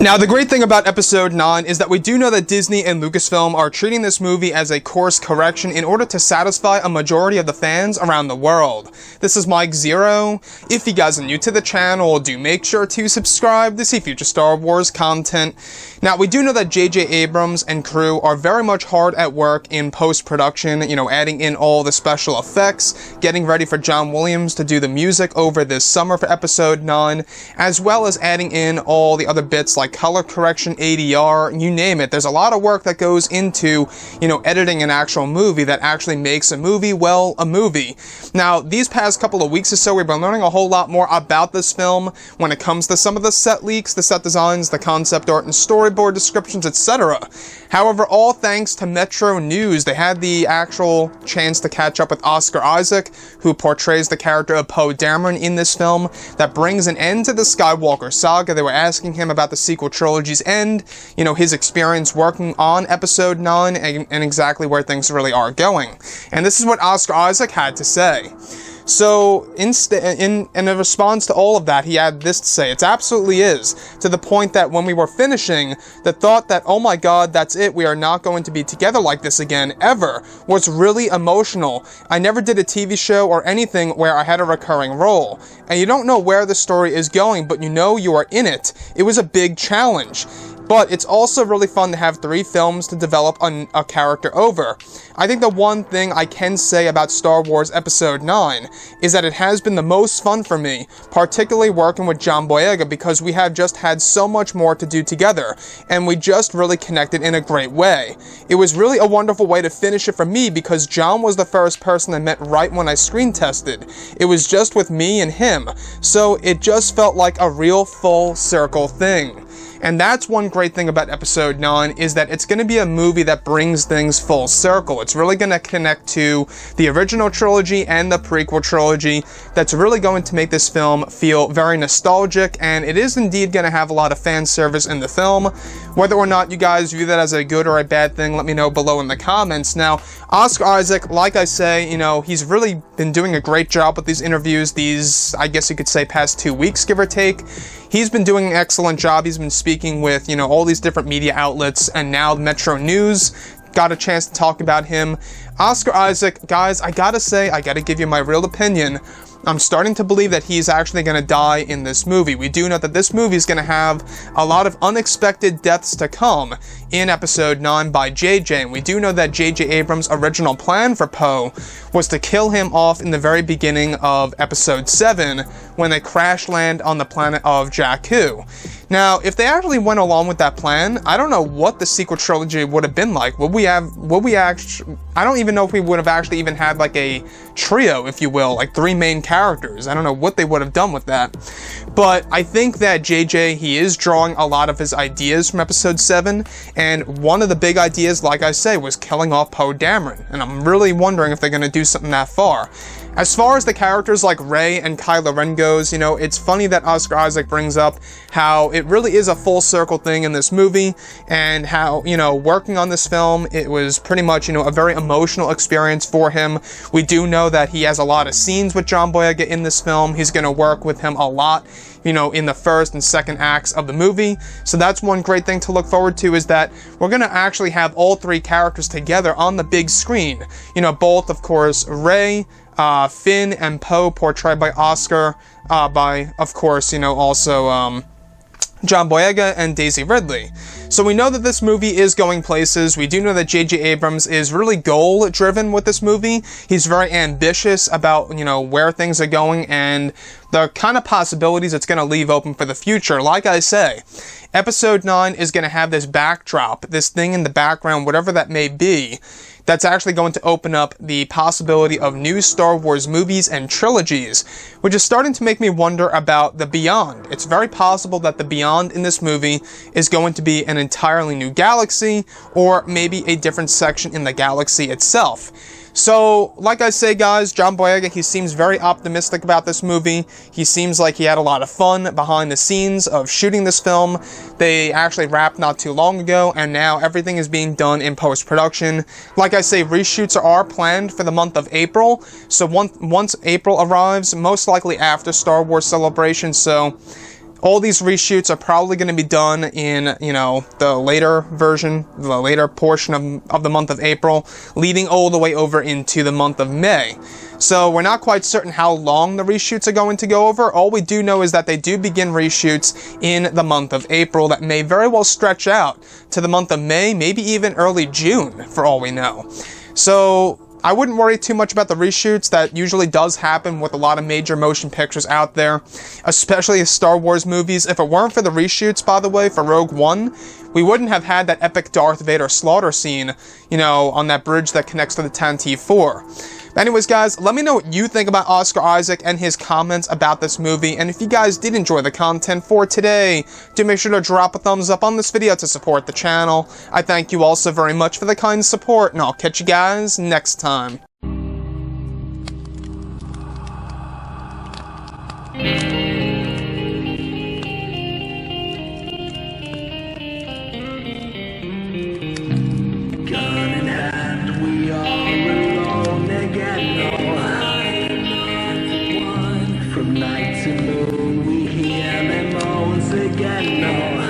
Now, the great thing about Episode 9 is that we do know that Disney and Lucasfilm are treating this movie as a course correction in order to satisfy a majority of the fans around the world. This is Mike Zero. If you guys are new to the channel, do make sure to subscribe to see future Star Wars content. Now, we do know that J.J. Abrams and crew are very much hard at work in post-production, adding in all the special effects, getting ready for John Williams to do the music over this summer for Episode 9, as well as adding in all the other bits like color correction, ADR, you name it. There's a lot of work that goes into, editing an actual movie that actually makes a movie, well, a movie. Now, these past couple of weeks or so, we've been learning a whole lot more about this film when it comes to some of the set leaks, the set designs, the concept art and storyboard descriptions, etc. However, all thanks to Metro News, they had the actual chance to catch up with Oscar Isaac, who portrays the character of Poe Dameron in this film, that brings an end to the Skywalker saga. They were asking him about the sequel trilogy's end, his experience working on Episode 9, and exactly where things really are going. And this is what Oscar Isaac had to say. So, in response to all of that, he had this to say: "It absolutely is, to the point that when we were finishing, the thought that, oh my god, that's it, we are not going to be together like this again, ever, was really emotional. I never did a TV show or anything where I had a recurring role. And you don't know where the story is going, but you are in it. It was a big challenge. But it's also really fun to have 3 films to develop a character over. I think the one thing I can say about Star Wars Episode 9 is that it has been the most fun for me, particularly working with John Boyega, because we have just had so much more to do together, and we just really connected in a great way. It was really a wonderful way to finish it for me, because John was the first person I met right when I screen tested. It was just with me and him, so it just felt like a real full circle thing. And that's one great thing about Episode 9, is that it's going to be a movie that brings things full circle. It's really going to connect to the original trilogy and the prequel trilogy. That's really going to make this film feel very nostalgic, and it is indeed going to have a lot of fan service in the film. Whether or not you guys view that as a good or a bad thing, let me know below in the comments. Now, Oscar Isaac, like I say, he's really been doing a great job with these interviews, I guess you could say, past 2 weeks, give or take. He's been doing an excellent job. He's been speaking with, all these different media outlets, and now Metro News got a chance to talk about him. Oscar Isaac, guys, I gotta give you my real opinion. I'm starting to believe that he's actually going to die in this movie. We do know that this movie is going to have a lot of unexpected deaths to come in Episode 9 by JJ, and we do know that J.J. Abrams' original plan for Poe was to kill him off in the very beginning of Episode 7 when they crash land on the planet of Jakku. Now, if they actually went along with that plan, I don't know what the sequel trilogy would have been like. I don't even know if we would have actually even had like a trio, if you will, like 3 main characters. I don't know what they would have done with that. But I think that JJ, he is drawing a lot of his ideas from Episode 7, and one of the big ideas, like I say, was killing off Poe Dameron, and I'm really wondering if they're going to do something that far. As far as the characters like Rey and Kylo Ren goes, it's funny that Oscar Isaac brings up how it really is a full circle thing in this movie, and how, working on this film, it was pretty much, a very emotional experience for him. We do know that he has a lot of scenes with John Boyega in this film. He's going to work with him a lot, in the first and second acts of the movie. So that's one great thing to look forward to, is that we're going to actually have all 3 characters together on the big screen. Both, of course, Rey, Finn, and Poe, portrayed by Oscar, by, of course, also, John Boyega and Daisy Ridley. So we know that this movie is going places. We do know that J.J. Abrams is really goal-driven with this movie. He's very ambitious about, where things are going and the kind of possibilities it's going to leave open for the future. Like I say, Episode 9 is going to have this backdrop, this thing in the background, whatever that may be, that's actually going to open up the possibility of new Star Wars movies and trilogies, which is starting to make me wonder about the Beyond. It's very possible that the Beyond in this movie is going to be an entirely new galaxy, or maybe a different section in the galaxy itself. So, like I say, guys, John Boyega, he seems very optimistic about this movie. He seems like he had a lot of fun behind the scenes of shooting this film. They actually wrapped not too long ago, and now everything is being done in post-production. Like I say, reshoots are planned for the month of April. So once April arrives, most likely after Star Wars Celebration, so All these reshoots are probably going to be done in, you know, the later version, the later portion of the month of April, leading all the way over into the month of May. So we're not quite certain how long the reshoots are going to go over. All we do know is that they do begin reshoots in the month of April that may very well stretch out to the month of May, maybe even early June, for all we know. So I wouldn't worry too much about the reshoots. That usually does happen with a lot of major motion pictures out there, especially Star Wars movies. If it weren't for the reshoots, by the way, for Rogue One, we wouldn't have had that epic Darth Vader slaughter scene, you know, on that bridge that connects to the Tantive 4. But anyways, guys, let me know what you think about Oscar Isaac and his comments about this movie, and if you guys did enjoy the content for today, do make sure to drop a thumbs up on this video to support the channel. I thank you all so very much for the kind support, and I'll catch you guys next time. Gun in hand, we are alone again. From night to moon, we hear their moans again.